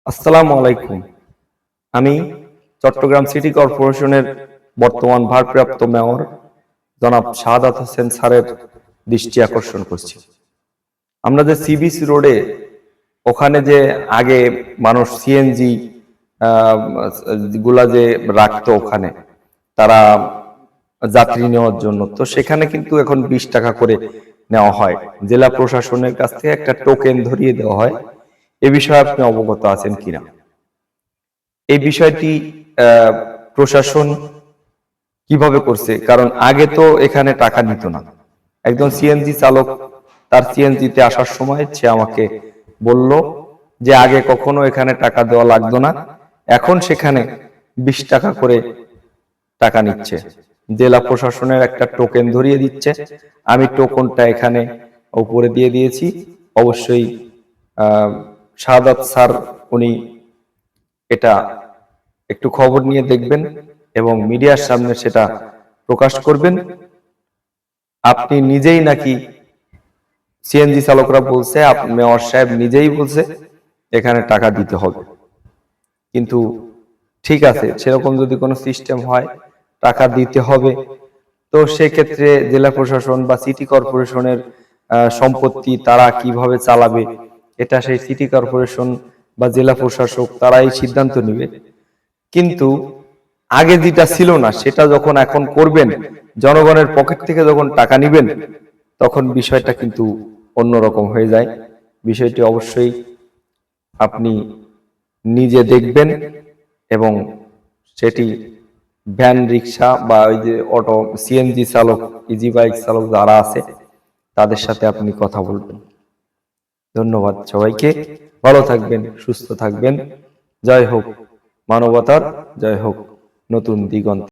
আসসালামু আলাইকুম। আমি চট্টগ্রাম সিটি কর্পোরেশনের বর্তমান ভারপ্রাপ্ত মেয়র জনাব শাহাদাত হোসেন স্যারের দৃষ্টি আকর্ষণ করছি। আমরা যে সিবিসি রোডে ওখানে যে আগে মানুষ সিএনজি গুলা যে রাখতো ওখানে তারা যাত্রী নেওয়ার জন্য, তো সেখানে কিন্তু এখন 20 টাকা করে নেওয়া হয়। জেলা প্রশাসনের কাছ থেকে একটা টোকেন ধরিয়ে দেওয়া হয়। এ বিষয়ে আপনি অবগত আছেন কিনা? এই বিষয়টি আহ, প্রশাসন কিভাবে করছে? কারণ আগে তো এখানে টাকা নিত না। একজন সিএনজি চালক তার সিএনজিতে আসার সময় সে আমাকে বলল যে আগে কখনো এখানে টাকা দেওয়া লাগতো না, এখন সেখানে 20 টাকা করে টাকা নিচ্ছে। জেলা প্রশাসনের একটা টোকেন ধরিয়ে দিচ্ছে, আমি টোকনটা এখানে উপরে দিয়ে দিয়েছি। অবশ্যই আহ শাহাদাত স্যার উনি এটা একটু খবর নিয়ে দেখবেন এবং মিডিয়ার সামনে সেটা প্রকাশ করবেন। আপনি নিজেই নাকি সিএনজি চালকরা বলছে, মেয়র সাহেব নিজেই বলছে এখানে টাকা দিতে হবে। কিন্তু ঠিক আছে, সেরকম যদি কোনো সিস্টেম হয় টাকা দিতে হবে, তো সেক্ষেত্রে জেলা প্রশাসন বা সিটি কর্পোরেশনের সম্পত্তি তারা কিভাবে চালাবে, এটা সেই সিটি কর্পোরেশন বা জেলা প্রশাসক তারাই সিদ্ধান্ত নেবে। কিন্তু আগে যেটা ছিল না সেটা যখন এখন করবেন, জনগণের পকেট থেকে যখন টাকা নিবেন, তখন বিষয়টা কিন্তু অন্যরকম হয়ে যায়। বিষয়টি অবশ্যই আপনি নিজে দেখবেন এবং সেটি ভ্যান, রিক্সা বা ওই যে অটো, সিএনজি চালক, ইজি বাইক চালক যারা আছে তাদের সাথে আপনি কথা বলবেন। ধন্যবাদ সবাইকে। ভালো থাকবেন, সুস্থ থাকবেন। জয় হোক মানবতার, জয় হোক নতুন দিগন্ত।